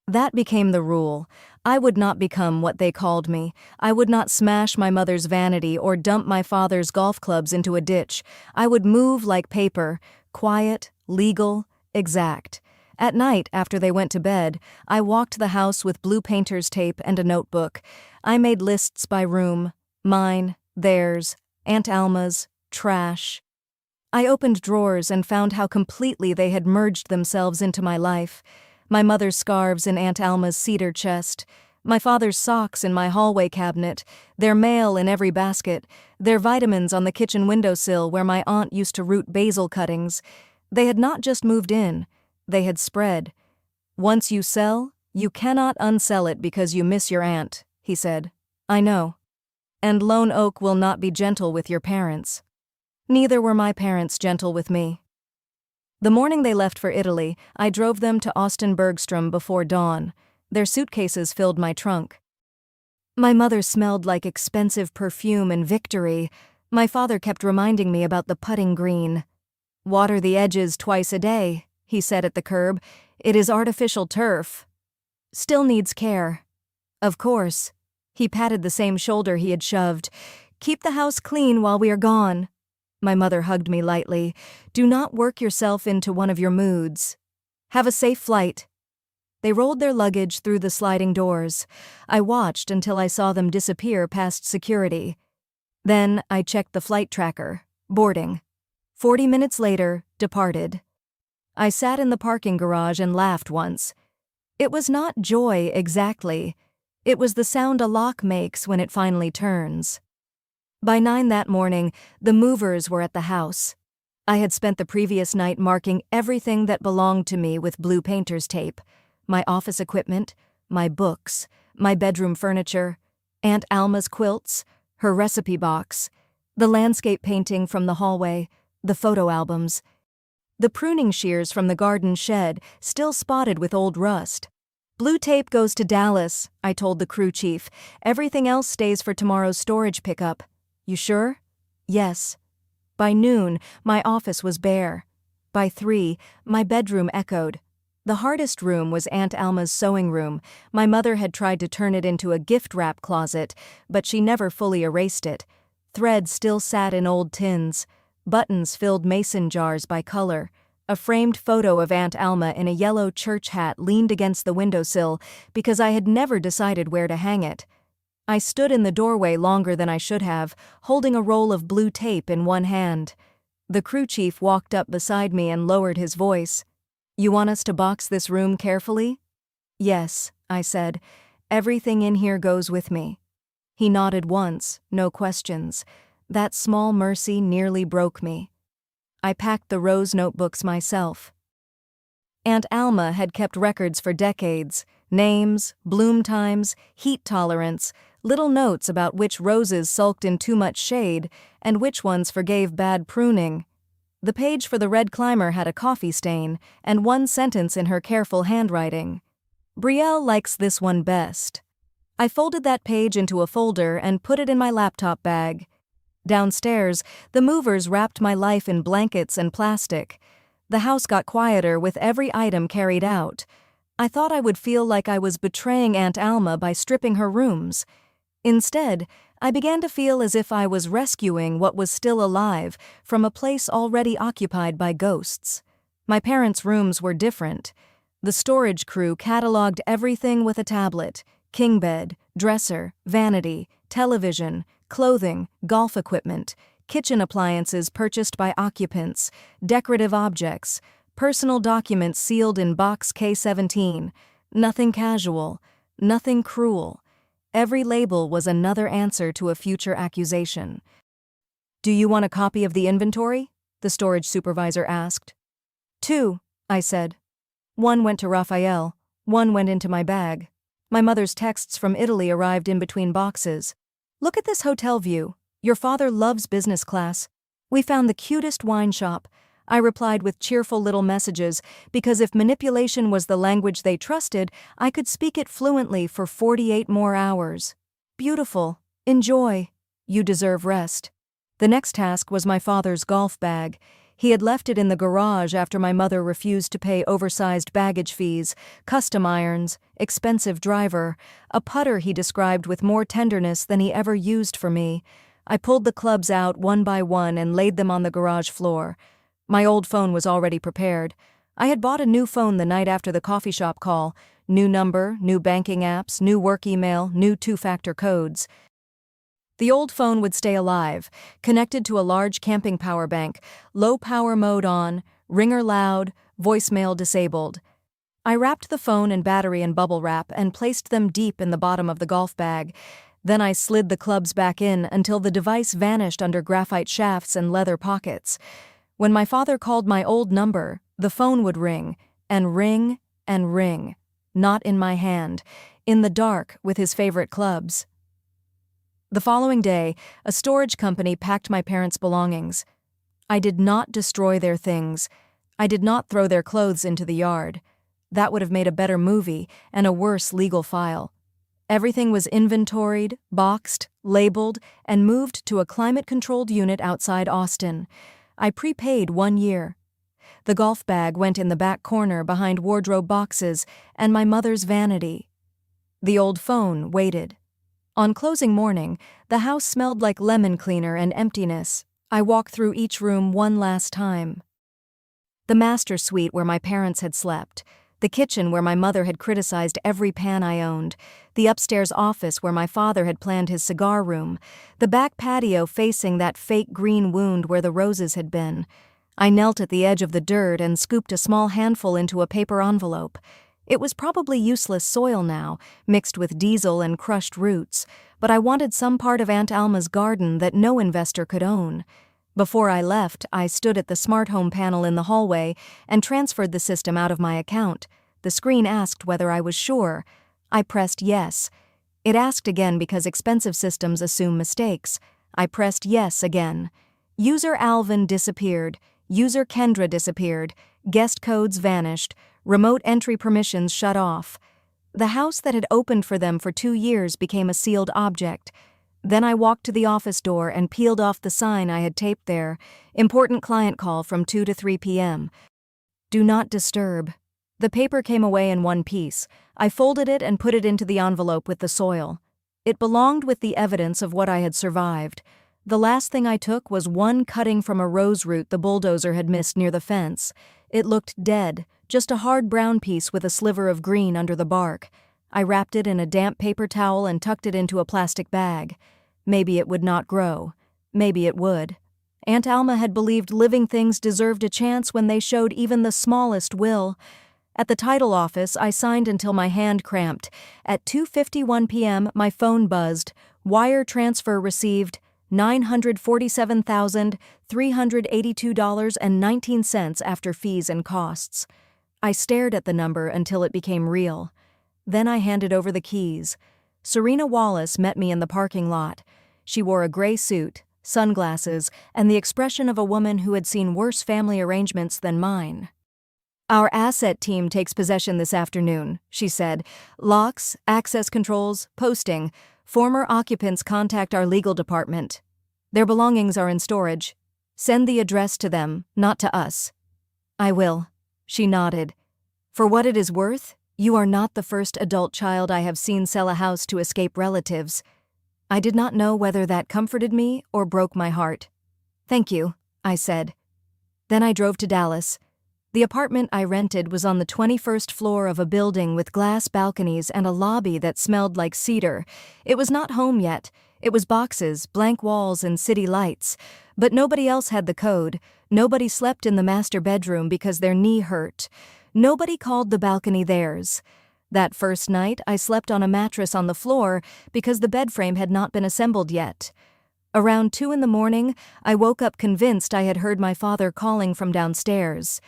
That became the rule. I would not become what they called me. I would not smash my mother's vanity or dump my father's golf clubs into a ditch. I would move like paper, quiet, legal, exact. At night, after they went to bed, I walked the house with blue painter's tape and a notebook. I made lists by room, mine, theirs, Aunt Alma's, trash. I opened drawers and found how completely they had merged themselves into my life. My mother's scarves in Aunt Alma's cedar chest, my father's socks in my hallway cabinet, their mail in every basket, their vitamins on the kitchen windowsill where my aunt used to root basil cuttings. They had not just moved in. They had spread. Once you sell, you cannot unsell it because you miss your aunt, he said. I know. And Lone Oak will not be gentle with your parents. Neither were my parents gentle with me. The morning they left for Italy, I drove them to Austin Bergstrom before dawn. Their suitcases filled my trunk. My mother smelled like expensive perfume and victory. My father kept reminding me about the putting green. Water the edges twice a day, he said at the curb. It is artificial turf. Still needs care. Of course. He patted the same shoulder he had shoved. Keep the house clean while we are gone. My mother hugged me lightly. Do not work yourself into one of your moods. Have a safe flight. They rolled their luggage through the sliding doors. I watched until I saw them disappear past security. Then I checked the flight tracker. Boarding. 40 minutes later, departed. I sat in the parking garage and laughed once. It was not joy exactly. It was the sound a lock makes when it finally turns. By 9 that morning, the movers were at the house. I had spent the previous night marking everything that belonged to me with blue painter's tape. My office equipment, my books, my bedroom furniture, Aunt Alma's quilts, her recipe box, the landscape painting from the hallway, the photo albums, the pruning shears from the garden shed, still spotted with old rust. Blue tape goes to Dallas, I told the crew chief. Everything else stays for tomorrow's storage pickup. You sure? Yes. By noon, my office was bare. By 3, my bedroom echoed. The hardest room was Aunt Alma's sewing room. My mother had tried to turn it into a gift wrap closet, but she never fully erased it. Thread still sat in old tins. Buttons filled mason jars by color. A framed photo of Aunt Alma in a yellow church hat leaned against the windowsill because I had never decided where to hang it. I stood in the doorway longer than I should have, holding a roll of blue tape in one hand. The crew chief walked up beside me and lowered his voice. "You want us to box this room carefully?" "Yes," I said. "Everything in here goes with me." He nodded once, no questions. That small mercy nearly broke me. I packed the rose notebooks myself. Aunt Alma had kept records for decades: names, bloom times, heat tolerance, little notes about which roses sulked in too much shade and which ones forgave bad pruning. The page for the red climber had a coffee stain and one sentence in her careful handwriting. "Brielle likes this one best." I folded that page into a folder and put it in my laptop bag. Downstairs, the movers wrapped my life in blankets and plastic. The house got quieter with every item carried out. I thought I would feel like I was betraying Aunt Alma by stripping her rooms. Instead, I began to feel as if I was rescuing what was still alive from a place already occupied by ghosts. My parents' rooms were different. The storage crew cataloged everything with a tablet: king bed, dresser, vanity, television, clothing, golf equipment, kitchen appliances purchased by occupants, decorative objects, personal documents sealed in box K17. Nothing casual, nothing cruel. Every label was another answer to a future accusation. "Do you want a copy of the inventory?" the storage supervisor asked. "Two," I said. One went to Raphael, one went into my bag. My mother's texts from Italy arrived in between boxes. "Look at this hotel view. Your father loves business class. We found the cutest wine shop." I replied with cheerful little messages, because if manipulation was the language they trusted, I could speak it fluently for 48 more hours. "Beautiful. Enjoy. You deserve rest." The next task was my father's golf bag. He had left it in the garage after my mother refused to pay oversized baggage fees, custom irons, expensive driver, a putter he described with more tenderness than he ever used for me. I pulled the clubs out one by one and laid them on the garage floor. My old phone was already prepared. I had bought a new phone the night after the coffee shop call. New number, new banking apps, new work email, new two-factor codes. The old phone would stay alive, connected to a large camping power bank, low power mode on, ringer loud, voicemail disabled. I wrapped the phone and battery in bubble wrap and placed them deep in the bottom of the golf bag. Then I slid the clubs back in until the device vanished under graphite shafts and leather pockets. When my father called my old number, the phone would ring, and ring, and ring. Not in my hand, in the dark with his favorite clubs. The following day, a storage company packed my parents' belongings. I did not destroy their things. I did not throw their clothes into the yard. That would have made a better movie and a worse legal file. Everything was inventoried, boxed, labeled, and moved to a climate-controlled unit outside Austin. I prepaid 1 year. The golf bag went in the back corner behind wardrobe boxes and my mother's vanity. The old phone waited. On closing morning, the house smelled like lemon cleaner and emptiness. I walked through each room one last time. The master suite where my parents had slept, the kitchen where my mother had criticized every pan I owned, the upstairs office where my father had planned his cigar room, the back patio facing that fake green wound where the roses had been. I knelt at the edge of the dirt and scooped a small handful into a paper envelope. It was probably useless soil now, mixed with diesel and crushed roots, but I wanted some part of Aunt Alma's garden that no investor could own. Before I left, I stood at the smart home panel in the hallway and transferred the system out of my account. The screen asked whether I was sure. I pressed yes. It asked again because expensive systems assume mistakes. I pressed yes again. User Alvin disappeared. User Kendra disappeared. Guest codes vanished. Remote entry permissions shut off. The house that had opened for them for 2 years became a sealed object. Then I walked to the office door and peeled off the sign I had taped there. Important client call from 2 to 3 p.m. Do not disturb. The paper came away in one piece. I folded it and put it into the envelope with the soil. It belonged with the evidence of what I had survived. The last thing I took was one cutting from a rose root the bulldozer had missed near the fence. It looked dead, just a hard brown piece with a sliver of green under the bark. I wrapped it in a damp paper towel and tucked it into a plastic bag. Maybe it would not grow. Maybe it would. Aunt Alma had believed living things deserved a chance when they showed even the smallest will. At the title office, I signed until my hand cramped. At 2:51 p.m., my phone buzzed. Wire transfer received $947,382.19 after fees and costs. I stared at the number until it became real. Then I handed over the keys. Serena Wallace met me in the parking lot. She wore a gray suit, sunglasses, and the expression of a woman who had seen worse family arrangements than mine. "Our asset team takes possession this afternoon," she said. "Locks, access controls, posting. Former occupants contact our legal department. Their belongings are in storage. Send the address to them, not to us." "I will." She nodded. "For what it is worth, you are not the first adult child I have seen sell a house to escape relatives." I did not know whether that comforted me or broke my heart. "Thank you," I said. Then I drove to Dallas. The apartment I rented was on the 21st floor of a building with glass balconies and a lobby that smelled like cedar. It was not home yet. It was boxes, blank walls, and city lights. But nobody else had the code. Nobody slept in the master bedroom because their knee hurt. Nobody called the balcony theirs. That first night, I slept on a mattress on the floor because the bed frame had not been assembled yet. Around 2 in the morning, I woke up convinced I had heard my father calling from downstairs.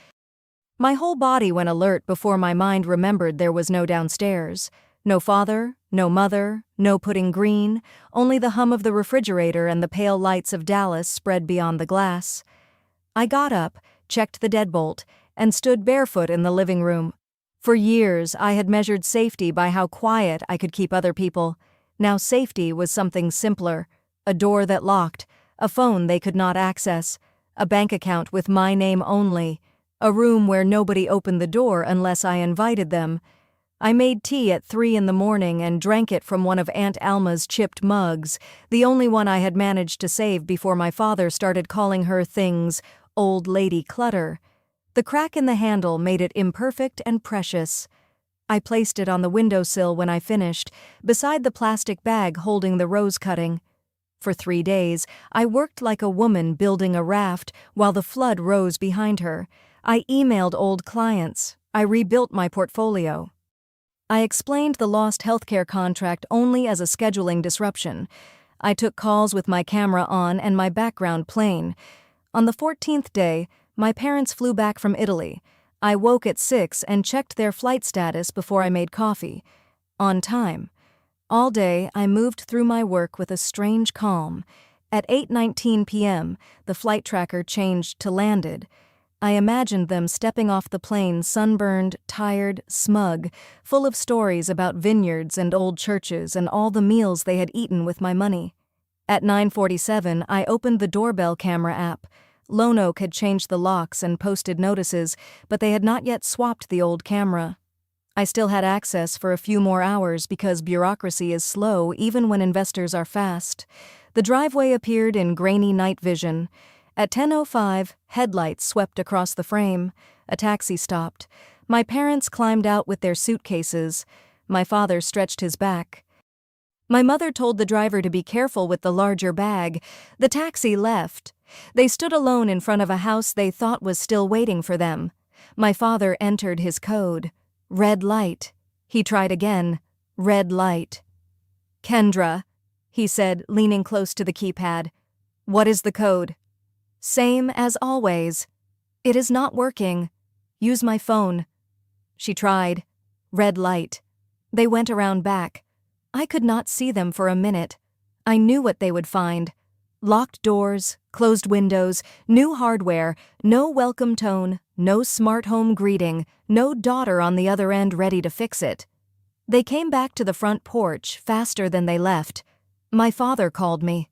My whole body went alert before my mind remembered there was no downstairs. No father, no mother, no putting green, only the hum of the refrigerator and the pale lights of Dallas spread beyond the glass. I got up, checked the deadbolt, and stood barefoot in the living room. For years, I had measured safety by how quiet I could keep other people. Now safety was something simpler. A door that locked, a phone they could not access, a bank account with my name only, a room where nobody opened the door unless I invited them. I made tea at 3 in the morning and drank it from one of Aunt Alma's chipped mugs, the only one I had managed to save before my father started calling her things old lady clutter. The crack in the handle made it imperfect and precious. I placed it on the windowsill when I finished, beside the plastic bag holding the rose cutting. For 3 days, I worked like a woman building a raft while the flood rose behind her. I emailed old clients. I rebuilt my portfolio. I explained the lost healthcare contract only as a scheduling disruption. I took calls with my camera on and my background plain. On the 14th day, my parents flew back from Italy. I woke at 6 and checked their flight status before I made coffee. On time. All day, I moved through my work with a strange calm. At 8:19 p.m., the flight tracker changed to landed. I imagined them stepping off the plane sunburned, tired, smug, full of stories about vineyards and old churches and all the meals they had eaten with my money. At 9:47, I opened the doorbell camera app. Lone Oak had changed the locks and posted notices, but they had not yet swapped the old camera. I still had access for a few more hours because bureaucracy is slow even when investors are fast. The driveway appeared in grainy night vision. At 10:05, headlights swept across the frame. A taxi stopped. My parents climbed out with their suitcases. My father stretched his back. My mother told the driver to be careful with the larger bag. The taxi left. They stood alone in front of a house they thought was still waiting for them. My father entered his code. Red light. He tried again. Red light. "Kendra," he said, leaning close to the keypad. "What is the code?" "Same as always." "It is not working. Use my phone." She tried. Red light. They went around back. I could not see them for a minute. I knew what they would find. Locked doors, closed windows, new hardware, no welcome tone, no smart home greeting, no daughter on the other end ready to fix it. They came back to the front porch faster than they left. My father called me.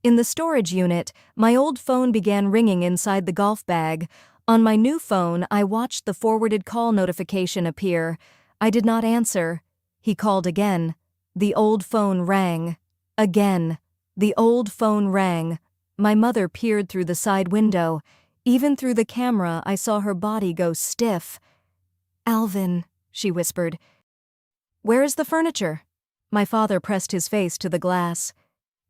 In the storage unit, my old phone began ringing inside the golf bag. On my new phone, I watched the forwarded call notification appear. I did not answer. He called again. The old phone rang. Again. The old phone rang. My mother peered through the side window. Even through the camera, I saw her body go stiff. "Alvin," she whispered. Where is the furniture? My father pressed his face to the glass.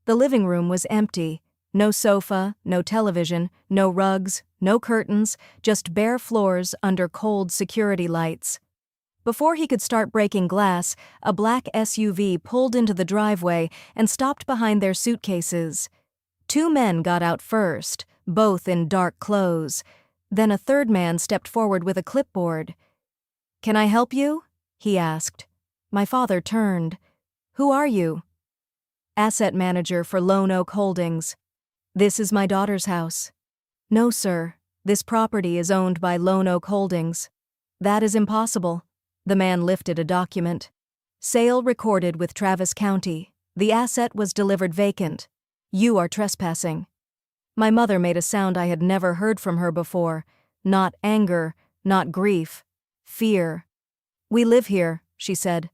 The living room was empty. No sofa, no television, no rugs, no curtains, just bare floors under cold security lights. Before he could start breaking glass, a black SUV pulled into the driveway and stopped behind their suitcases. 2 men got out first, both in dark clothes. Then a third man stepped forward with a clipboard. "Can I help you?" he asked. My father turned. "Who are you?" "Asset manager for Lone Oak Holdings." "This is my daughter's house." "No, sir. This property is owned by Lone Oak Holdings." "That is impossible." The man lifted a document. "Sale recorded with Travis County. The asset was delivered vacant. You are trespassing." My mother made a sound I had never heard from her before. Not anger, not grief. Fear. "We live here," she said.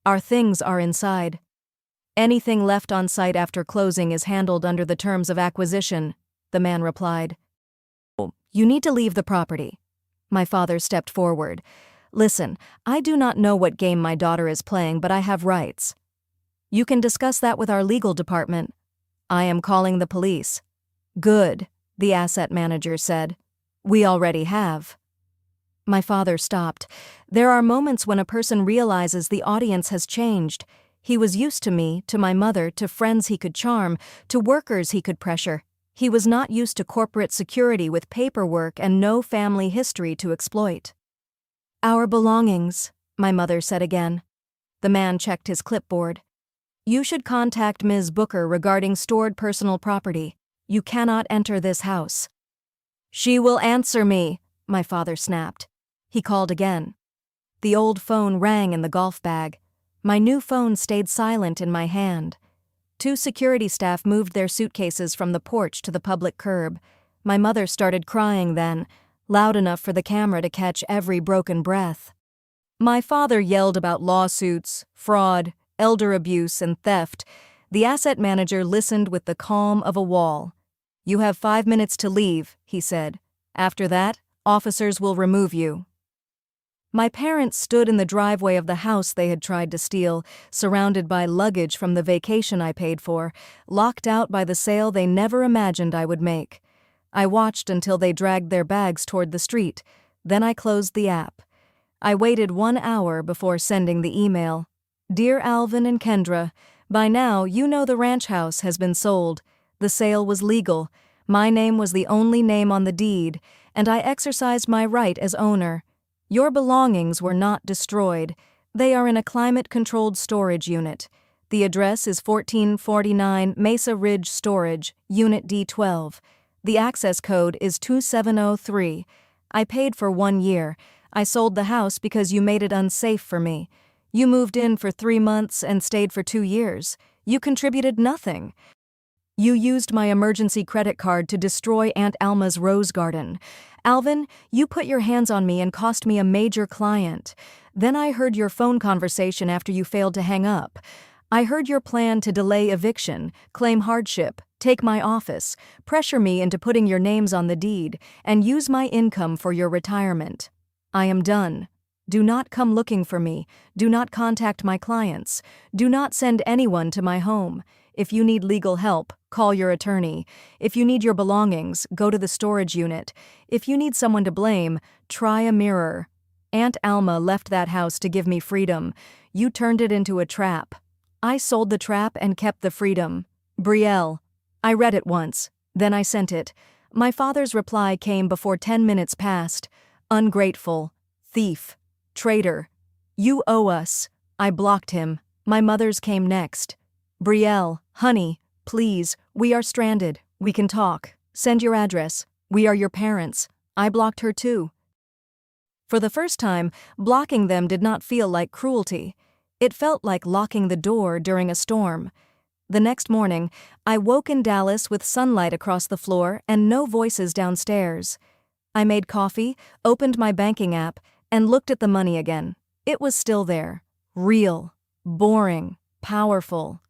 "Our things are inside. Anything left on site after closing is handled under the terms of acquisition," the man replied. "You need to leave the property." My father stepped forward. "Listen, I do not know what game my daughter is playing, but I have rights." "You can discuss that with our legal department." "I am calling the police." "Good," the asset manager said. "We already have." My father stopped. There are moments when a person realizes the audience has changed. He was used to me, to my mother, to friends he could charm, to workers he could pressure. He was not used to corporate security with paperwork and no family history to exploit. "Our belongings," my mother said again. The man checked his clipboard. "You should contact Ms. Booker regarding stored personal property. You cannot enter this house." "She will answer me," my father snapped. He called again. The old phone rang in the golf bag. My new phone stayed silent in my hand. 2 security staff moved their suitcases from the porch to the public curb. My mother started crying then, loud enough for the camera to catch every broken breath. My father yelled about lawsuits, fraud, elder abuse, and theft. The asset manager listened with the calm of a wall. "You have 5 minutes to leave," he said. "After that, officers will remove you." My parents stood in the driveway of the house they had tried to steal, surrounded by luggage from the vacation I paid for, locked out by the sale they never imagined I would make. I watched until they dragged their bags toward the street. Then I closed the app. I waited 1 hour before sending the email. "Dear Alvin and Kendra, by now you know the ranch house has been sold. The sale was legal. My name was the only name on the deed, and I exercised my right as owner. Your belongings were not destroyed. They are in a climate-controlled storage unit. The address is 1449 Mesa Ridge Storage, Unit D12. The access code is 2703. I paid for 1 year. I sold the house because you made it unsafe for me. You moved in for 3 months and stayed for 2 years. You contributed nothing. You used my emergency credit card to destroy Aunt Alma's rose garden. Alvin, you put your hands on me and cost me a major client. Then I heard your phone conversation after you failed to hang up. I heard your plan to delay eviction, claim hardship, take my office, pressure me into putting your names on the deed, and use my income for your retirement. I am done. Do not come looking for me. Do not contact my clients. Do not send anyone to my home. If you need legal help, call your attorney. If you need your belongings, go to the storage unit. If you need someone to blame, try a mirror. Aunt Alma left that house to give me freedom. You turned it into a trap. I sold the trap and kept the freedom. Brielle. I read it once. Then I sent it. My father's reply came before 10 minutes passed. Ungrateful. Thief. Traitor. You owe us. I blocked him. My mother's came next. Brielle, honey, please, we are stranded. We can talk. Send your address. We are your parents. I blocked her too. For the first time, blocking them did not feel like cruelty. It felt like locking the door during a storm. The next morning, I woke in Dallas with sunlight across the floor and no voices downstairs. I made coffee, opened my banking app, and looked at the money again. It was still there. Real. Boring. Powerful.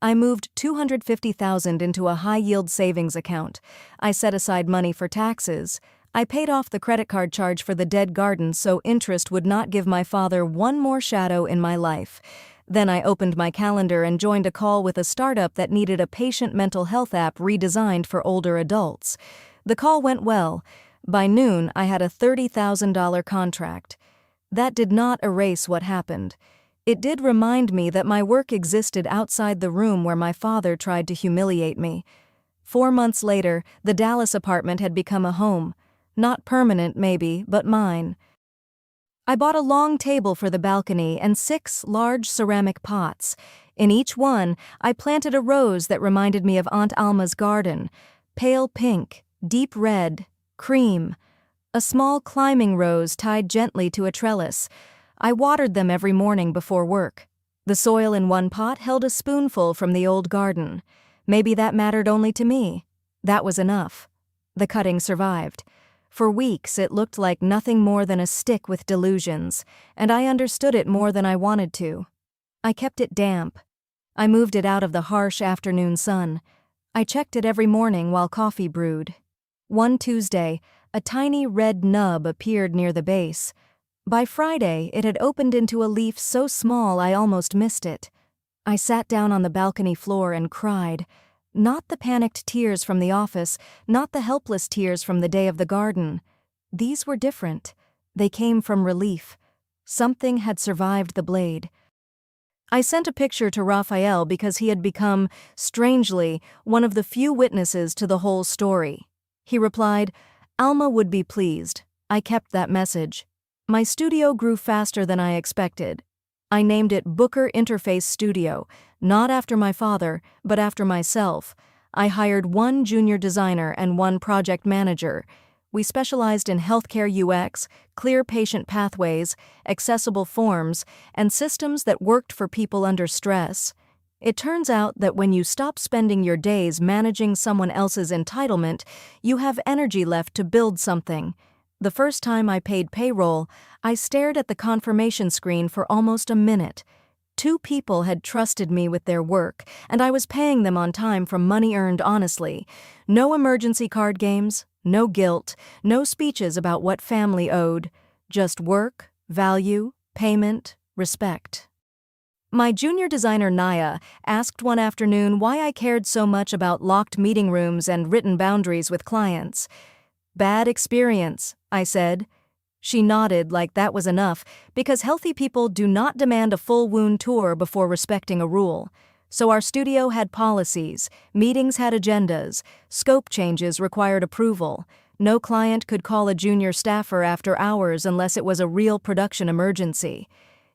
I moved $250,000 into a high-yield savings account. I set aside money for taxes. I paid off the credit card charge for the dead garden so interest would not give my father one more shadow in my life. Then I opened my calendar and joined a call with a startup that needed a patient mental health app redesigned for older adults. The call went well. By noon, I had a $30,000 contract. That did not erase what happened. It did remind me that my work existed outside the room where my father tried to humiliate me. 4 months later, the Dallas apartment had become a home. Not permanent, maybe, but mine. I bought a long table for the balcony and 6 large ceramic pots. In each one, I planted a rose that reminded me of Aunt Alma's garden. Pale pink, deep red, cream. A small climbing rose tied gently to a trellis. I watered them every morning before work. The soil in one pot held a spoonful from the old garden. Maybe that mattered only to me. That was enough. The cutting survived. For weeks it looked like nothing more than a stick with delusions, and I understood it more than I wanted to. I kept it damp. I moved it out of the harsh afternoon sun. I checked it every morning while coffee brewed. One Tuesday, a tiny red nub appeared near the base. By Friday, it had opened into a leaf so small I almost missed it. I sat down on the balcony floor and cried. Not the panicked tears from the office, not the helpless tears from the day of the garden. These were different. They came from relief. Something had survived the blade. I sent a picture to Raphael because he had become, strangely, one of the few witnesses to the whole story. He replied, "Alma would be pleased." I kept that message. My studio grew faster than I expected. I named it Booker Interface Studio, not after my father, but after myself. I hired 1 junior designer and 1 project manager. We specialized in healthcare UX, clear patient pathways, accessible forms, and systems that worked for people under stress. It turns out that when you stop spending your days managing someone else's entitlement, you have energy left to build something. The first time I paid payroll, I stared at the confirmation screen for almost a minute. 2 people had trusted me with their work, and I was paying them on time from money earned honestly. No emergency card games, no guilt, no speeches about what family owed. Just work, value, payment, respect. My junior designer Naya asked one afternoon why I cared so much about locked meeting rooms and written boundaries with clients. "Bad experience," I said. She nodded like that was enough, because healthy people do not demand a full wound tour before respecting a rule. So our studio had policies, meetings had agendas, scope changes required approval. No client could call a junior staffer after hours unless it was a real production emergency.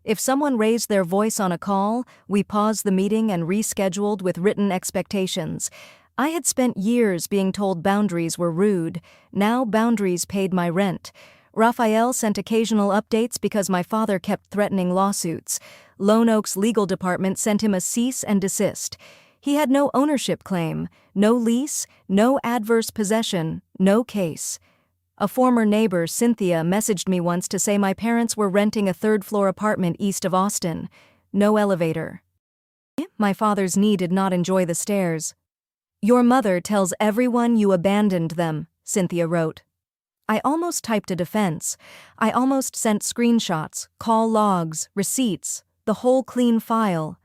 If someone raised their voice on a call, we paused the meeting and rescheduled with written expectations. I had spent years being told boundaries were rude. Now boundaries paid my rent. Raphael sent occasional updates because my father kept threatening lawsuits. Lone Oak's legal department sent him a cease and desist. He had no ownership claim, no lease, no adverse possession, no case. A former neighbor, Cynthia, messaged me once to say my parents were renting a 3rd-floor apartment east of Austin. No elevator. My father's knee did not enjoy the stairs. "Your mother tells everyone you abandoned them," Cynthia wrote. I almost typed a defense. I almost sent screenshots, call logs, receipts, the whole clean file.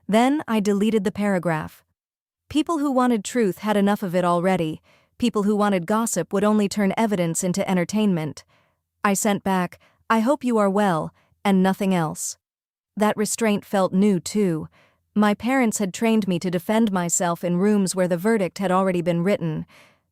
Then I deleted the paragraph. People who wanted truth had enough of it already. People who wanted gossip would only turn evidence into entertainment. I sent back, "I hope you are well," and nothing else. That restraint felt new, too. My parents had trained me to defend myself in rooms where the verdict had already been written.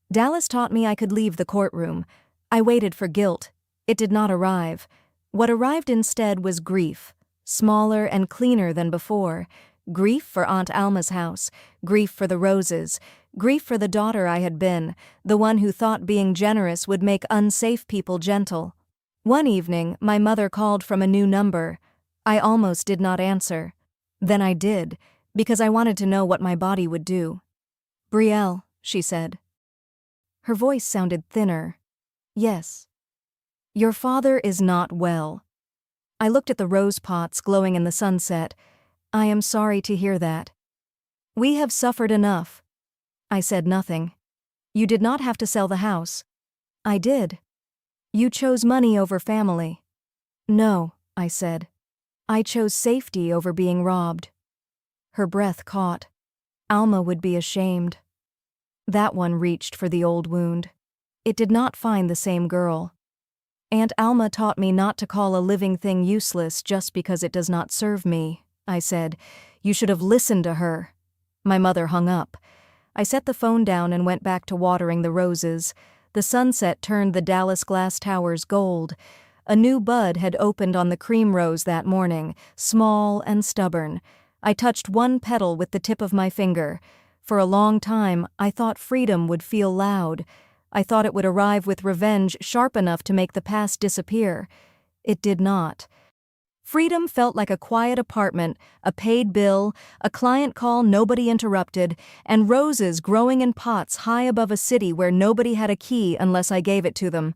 Dallas taught me I could leave the courtroom. I waited for guilt. It did not arrive. What arrived instead was grief, smaller and cleaner than before. Grief for Aunt Alma's house, grief for the roses, grief for the daughter I had been, the one who thought being generous would make unsafe people gentle. One evening, my mother called from a new number. I almost did not answer. Then I did, because I wanted to know what my body would do. "Brielle," she said. Her voice sounded thinner. "Yes." "Your father is not well." I looked at the rose pots glowing in the sunset. "I am sorry to hear that." "We have suffered enough." I said nothing. "You did not have to sell the house." "I did." You chose money over family. No, I said. I chose safety over being robbed. Her breath caught. Alma would be ashamed. That one reached for the old wound. It did not find the same girl. Aunt Alma taught me not to call a living thing useless just because it does not serve me, I said. You should have listened to her. My mother hung up. I set the phone down and went back to watering the roses. The sunset turned the Dallas glass towers gold. A new bud had opened on the cream rose that morning, small and stubborn. I touched one petal with the tip of my finger. For a long time, I thought freedom would feel loud. I thought it would arrive with revenge sharp enough to make the past disappear. It did not. Freedom felt like a quiet apartment, a paid bill, a client call nobody interrupted, and roses growing in pots high above a city where nobody had a key unless I gave it to them.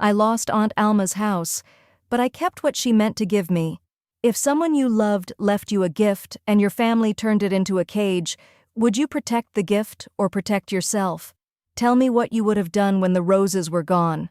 I lost Aunt Alma's house, but I kept what she meant to give me. If someone you loved left you a gift and your family turned it into a cage, would you protect the gift or protect yourself? Tell me what you would have done when the roses were gone.